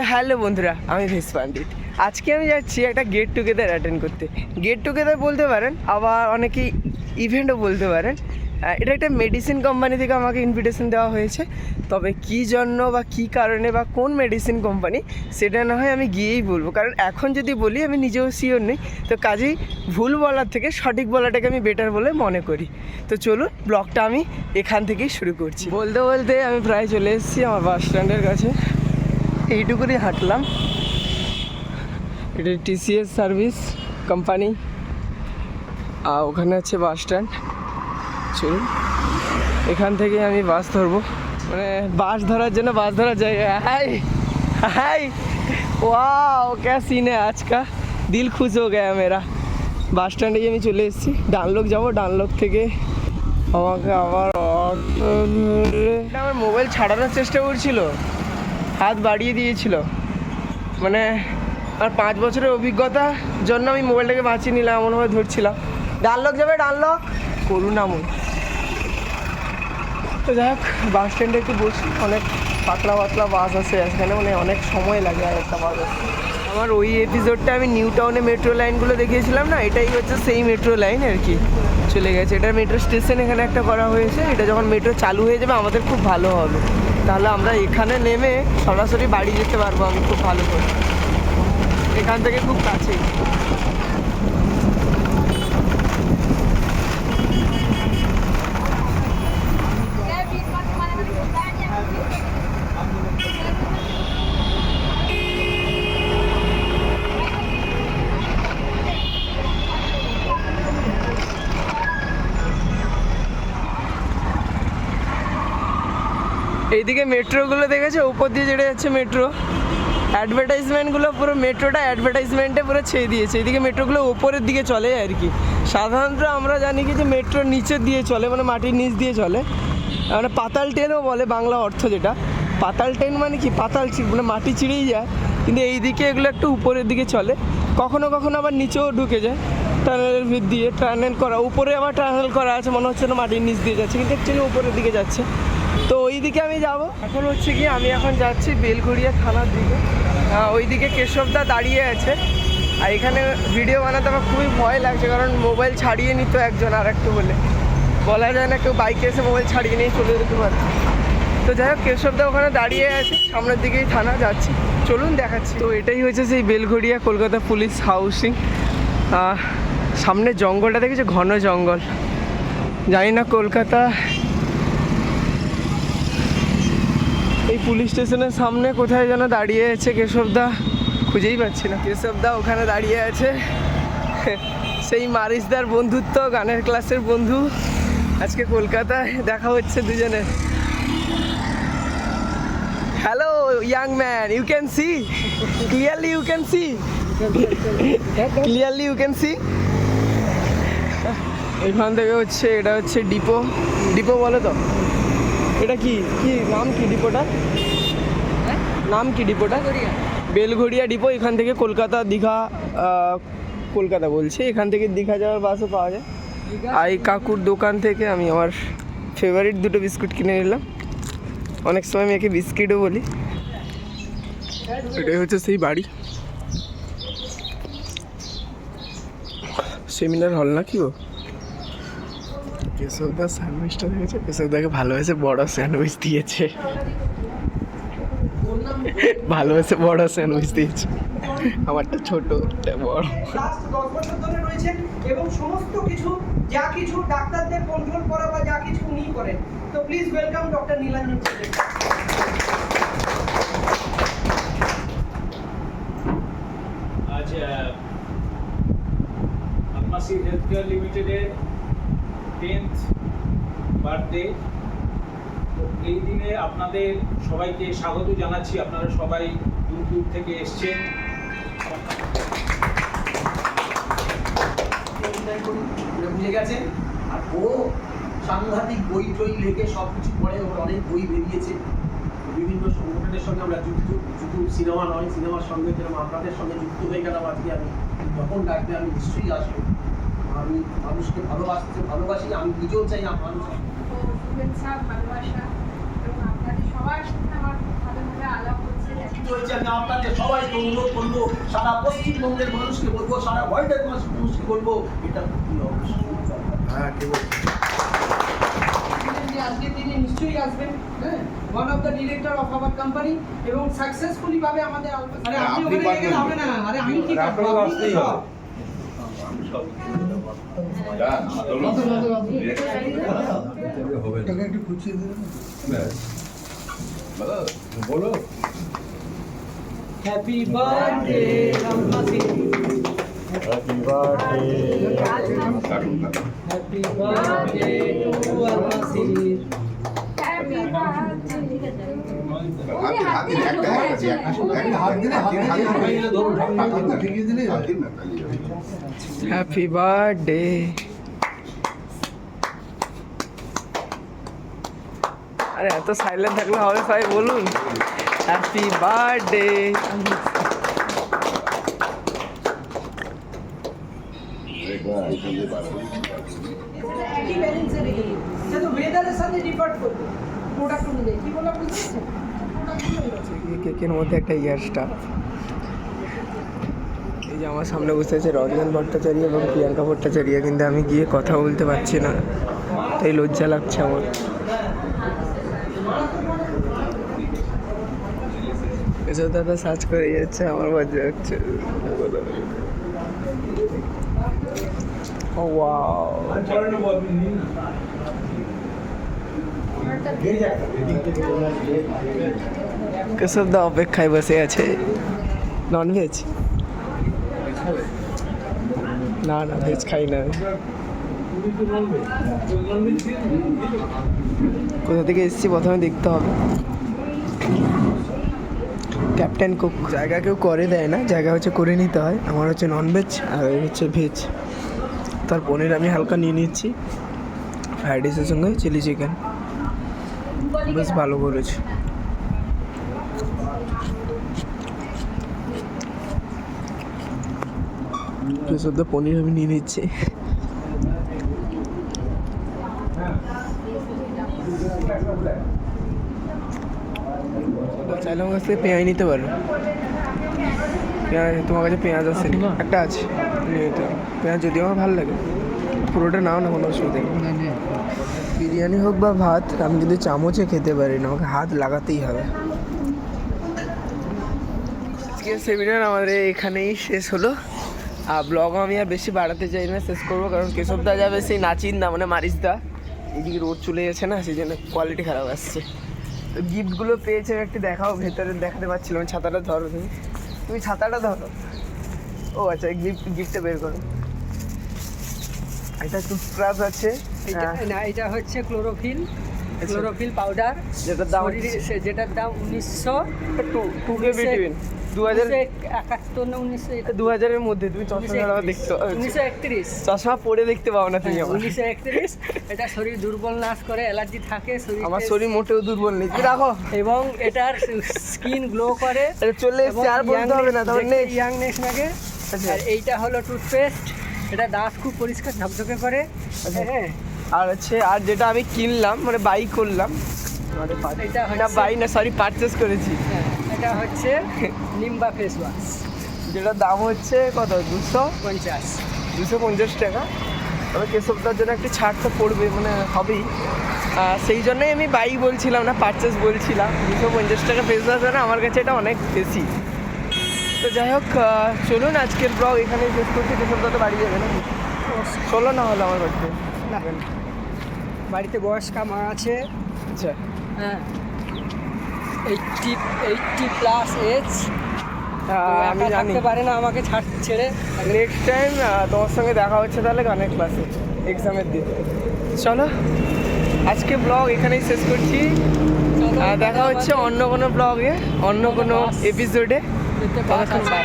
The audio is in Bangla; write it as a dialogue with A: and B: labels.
A: হ্যালো বন্ধুরা, আমি ভেস পান্ডিত। আজকে আমি যাচ্ছি একটা গেট টুগেদার অ্যাটেন্ড করতে। গেট টুগেদার বলতে পারেন, আবার অনেকেই ইভেন্টও বলতে পারেন। এটা একটা মেডিসিন কোম্পানি থেকে আমাকে ইনভিটেশন দেওয়া হয়েছে। তবে কী জন্য বা কী কারণে বা কোন মেডিসিন কোম্পানি, সেটা না হয় আমি গিয়েই বলবো। কারণ এখন যদি বলি আমি নিজেও শিওর নেই, তো কাজেই ভুল বলার থেকে সঠিক বলাটাকে আমি বেটার বলে মনে করি। তো চলুন, ব্লগটা আমি এখান থেকেই শুরু করছি। বলতে বলতে আমি প্রায় চলে এসেছি আমার বাস স্ট্যান্ডের কাছে। এইটুকুনি হাঁটলাম। এটা টিসিএস সার্ভিস কোম্পানি, আর ওখানে আছে বাস স্ট্যান্ড। চলুন, এখান থেকে আমি বাস ধরবো। মানে বাস ধরার জন্য বাস ধরার জায়গা। হাই हाय, वाओ क्या सीन है आज का, दिल खुश हो गया मेरा। বাস স্ট্যান্ডে আমি চলে এসেছি। ডানলোক যাবো, ডানলোক থেকে আমাকে আবার অটো ধরে আমার মোবাইল ছাড়ানোর চেষ্টা করছিল, হাত বাড়িয়ে দিয়েছিল। মানে আর 5 বছরের অভিজ্ঞতার জন্য আমি মোবাইলটাকে বাঁচিয়ে নিলাম, এমনভাবে ধরছিলাম। ডানলোক যাবে, ডানলোক করুণাময়। তো যাই হোক, বাস স্ট্যান্ডে একটু বসি। অনেক পাতলা পাতলা বাস আছে এখানে, মানে অনেক সময় লাগে আর একটা বাস আসে। আমার ওই এপিসোডটা আমি নিউ টাউনে মেট্রো লাইনগুলো দেখিয়েছিলাম না, এটাই হচ্ছে সেই মেট্রো লাইন আর কি। চলে গেছে, এটা মেট্রো স্টেশন এখানে একটা করা হয়েছে। এটা যখন মেট্রো চালু হয়ে যাবে আমাদের খুব ভালো হবে, তাহলে আমরা এখানে নেমে সরাসরি বাড়ি যেতে পারবো। আমি খুব ভালো করে, এখান থেকে খুব কাছেই। এইদিকে মেট্রোগুলো দেখেছে, উপর দিয়ে যেটা যাচ্ছে মেট্রো। অ্যাডভার্টাইজমেন্টগুলো পুরো মেট্রোটা অ্যাডভার্টাইজমেন্টে পুরো ছেয়ে দিয়েছে। এইদিকে মেট্রোগুলো উপরের দিকে চলে আর কি। সাধারণত আমরা জানি কি যে মেট্রোর নিচের দিয়ে চলে, মানে মাটির নিচ দিয়ে চলে। মানে পাতাল ট্রেনও বলে বাংলা অর্থ যেটা। পাতাল ট্রেন মানে কি, পাতাল মানে মাটি চিড়েই যায়। কিন্তু এই দিকে এগুলো একটু উপরের দিকে চলে, কখনো কখনো আবার নিচেও ঢুকে যায় টানেলের ভিত দিয়ে। টানেল করা উপরে আবার টানেল করা আছে, মনে হচ্ছে না মাটির নিচ দিয়ে যাচ্ছে, কিন্তু অ্যাকচুয়ালি উপরের দিকে যাচ্ছে। তো ওই দিকে আমি যাব। এখন হচ্ছে কি, আমি এখন যাচ্ছি বেলঘড়িয়া থানার দিকে। ওইদিকে কেশবদা দাঁড়িয়ে আছে। আর এখানে ভিডিও বানাতে আমার খুবই ভয় লাগছে, কারণ মোবাইল ছাড়িয়ে নিত একজন, আর একটু বলা যায় না কেউ বাইকে এসে মোবাইল ছাড়িয়ে নিয়ে চলে যেতে পারে। তো যাই হোক, কেশবদা ওখানে দাঁড়িয়ে আছে, সামনের দিকেই থানা, যাচ্ছি। চলুন দেখাচ্ছি। তো এটাই হচ্ছে সেই বেলঘড়িয়া কলকাতা পুলিশ হাউসিং। সামনে জঙ্গলটা দেখেছে, ঘন জঙ্গল। জানি না কলকাতা এই পুলিশ স্টেশনের সামনে কোথায় যেন দাঁড়িয়ে আছে কেশবদা, খুঁজেই পাচ্ছি না। কেশবদা ওখানে দাঁড়িয়ে আছে, সেই মারিসদার বন্ধুত্ব, গানের ক্লাসের বন্ধু। আজকে কলকাতায় দেখা হচ্ছে দুজনের। Hello young man, you can see clearly, you can see clearly, you can see. এখান থেকে হচ্ছে, এটা হচ্ছে ডিপো। ডিপো বলে তো, এটা কি কি নাম, কি ডিপোটা নাম কি ডিপোটা? বেলঘড়িয়া ডিপো। এখান থেকে কলকাতা দীঘা, কলকাতা বলছি, এখান থেকে দীঘা যাওয়ার বাসও পাওয়া যায়। আই কাকুর দোকান থেকে আমি আমার ফেভারিট দুটো বিস্কুট কিনে নিলাম। অনেক সময় আমি একে বিস্কিটও বলি। এটাই হচ্ছে সেই বাড়ি, সেমিনার হল না কি ও। কেশবদা স্যান্ডউইচটা দেখেছে, কেশবদাকে ভালোবেসে বড় স্যান্ডউইচ দিয়েছে, ভালোবেসে বড় স্যান্ডউইচ দিয়েছে। আমারটা ছোট, বড়। লাস্ট 10 বছর ধরে রয়েছেন এবং সমস্ত কিছু যা কিছু ডাক্তারদের কন্ট্রোল করা বা যা কিছু উনি করেন। তো please welcome doctor Nilanjan Chowdhury.
B: আজ ফার্মাসি হেলথ কেয়ার লিমিটেডের 10th বার্থডে। তো এই দিনে আপনাদের সবাইকে স্বাগত জানাচ্ছি। আপনারা সবাই দূর দূর থেকে এসছেন।
C: বুঝে গেছেন। আর ও সাংঘাতিক বই টই লেখে সব কিছু পড়ে, ওর অনেক বই বেরিয়েছে। বিভিন্ন সংগঠনের সঙ্গে আমরা যুক্ত, শুধু সিনেমা নয়, সিনেমার সঙ্গে যেরকম আপনাদের সঙ্গে যুক্ত হয়ে গেলাম আজকে। আমি যখন ডাকবে আমি নিশ্চয়ই আসবো। আমি মানুষকে ভালোবাসি, আমি নিজেও চাই মানুষ।
D: শুভেচ্ছা, ভালোবাসা এবং আপনাদের সবার সাথে আমার খুব ভালোভাবে আলাপ হচ্ছে।
C: উপকৃত হয়েছে। আমি আপনাদের সবাইকে অনুরোধ করবো, সারা পশ্চিমবঙ্গের মানুষকে বলবো, সারা ওয়ার্ল্ডের মানুষকে বলবো, এটা খুবই অবশ্যই।
D: হ্যাঁ ঠিক আছে।
E: আজকে তিনি নিশ্চয়ই আসবেন, হ্যাঁ, one of the director of our company, এবং সাকসেসফুলি ভাবে আমাদের আরে আপনি ওখানে গেলে হবে না, আরে আমি কি করব, আপনি তো সব।
D: একটু খুঁচিয়ে দেবেন বলো।
E: হ্যাপি বার্থডে রামমাসি, হ্যাপি বার্থডে টু রামমাসি।
A: Happy birthday. আরে এত সাইলেন্ট থাকলে হবে সবাই বলুন হ্যাপি বার্থডে।
E: কি ব্যালেন্স রেখে দিই, সেটা তো ওয়েদারের সাথে ডিফার করবে প্রোডাক্ট অনুযায়ী। কি বলা বুঝছেন?
A: কেকের মধ্যে একটা ইয়ার স্টাফ। এই যে আমার সামনে বসে আছে রঞ্জন ভট্টাচার্য এবং প্রিয়াঙ্কা ভট্টাচার্য, কিন্তু আমি গিয়ে কথা বলতে পারছি না, তাই লজ্জা লাগছে আমার। এসব দাদা সার্চ করে যাচ্ছে, আমার লজ্জা লাগছে। ও ওয়াও, কেশব দা অপেক্ষায় বসে আছে। ননভেজ? না না, ভেজ খাই না। কোথা থেকে এসেছি প্রথমে দেখতে হবে। Captain cook. জায়গা কেউ করে দেয় না, জায়গা হচ্ছে করে নিতে হয়। আমার হচ্ছে ননভেজ আর হচ্ছে ভেজ। তার পনির আমি হালকা নিয়ে নিচ্ছি, ফ্রাইড রাইসের সঙ্গে চিলি চিকেন, বেশ ভালো করেছে। শুদ্ধ পনির আমি নিয়ে নিচ্ছি। চাইলে আমার কাছ থেকে পেঁয়াজ নিতে পারো। পেঁয়াজ তোমার কাছে পেঁয়াজ আছে? একটা আছে, নিয়ে নিতে পারো। পেঁয়াজ যদি আমার ভালো লাগে পুরোটা নাও না, কোনো অসুবিধা নেই। বিরিয়ানি হোক বা ভাত, আমি কিন্তু চামচে খেতে পারি না, আমাকে হাত লাগাতেই হবে। আজকের সেমিনার আমাদের এখানেই শেষ হলো। আর ব্লগ আমি আর বেশি বাড়াতে চাই না, শেষ করবো, কারণ কেশবদা যাবে সেই নাচিন্দা মানে মারিসদা, এদিকে রোড চলে গেছে না, সেই জন্য কোয়ালিটি খারাপ আসছে। তো গিফটগুলো পেয়েছে, একটু দেখাও, ভেতরে দেখাতে পারছিলাম। ছাতাটা ধরো, তুমি ছাতাটা ধরো। ও আচ্ছা, গিফটটা বের করো। এটা টুথব্রাশ আছে,
E: না এটা হচ্ছে ক্লোরোফিল পাউডার,
A: যেটার দাম
E: যেটার দাম 1900
A: টু কে বিটুইন
E: 2071 না
A: 2000-এর মধ্যে। তুমি চশমা ছাড়া দেখতে
E: 1931
A: চশমা পরে দেখতে পাও না তুমি আমার।
E: 1931। এটা শরীর দুর্বল নাশ করে, অ্যালার্জি থাকে শরীর,
A: আমার শরীর মোটেও দুর্বল নেই, তুমি রাখো।
E: এবং এটার স্কিন গ্লো করে।
A: এটা চলে এসছে, আর বলতে হবে না, তাহলে নেক্সট।
E: ইয়াংনেস লাগে। আর এইটা হলো টুথপেস্ট, এটা দাঁত খুব পরিষ্কার ঝকঝকে করে। হ্যাঁ,
A: আর হচ্ছে, আর যেটা আমি কিনলাম মানে বাই করলাম,
E: এটা
A: না বাই না সরি পারচেস করেছি,
E: এটা হচ্ছে নিম্বা ফেস ওয়াশ,
A: যেটার দাম হচ্ছে কত 250 টাকা। তবে কেশবদার জন্য একটু ছাড় তো পড়বে, মানে হবেই। সেই জন্যই আমি বাই বলছিলাম না, পারচেস বলছিলাম। 250 টাকা ফেস ওয়াশ না, আমার কাছে এটা অনেক বেশি। তো যাই হোক, চলুন আজকের ব্লগ এখানেই শেষ করছি। কেশবদা তো বাড়ি যাবে না, চলো না হলো আমার বাড়িতে।
E: না, বাড়িতে বয়স্কা মা আছে।
A: আচ্ছা,
E: হ্যাঁ, 80+ এজ,
A: আমি জানি।
E: থাকতে পারে না আমাকে ছেড়ে।
A: নেক্সট টাইম তোমার সঙ্গে দেখা হচ্ছে তাহলে গানের ক্লাসে, এক্সামের দিন। চলো আজকে ব্লগ এখানেই শেষ করছি। দেখা হচ্ছে অন্য কোনো ব্লগে, অন্য কোনো এপিসোডে। ততক্ষণ বাই।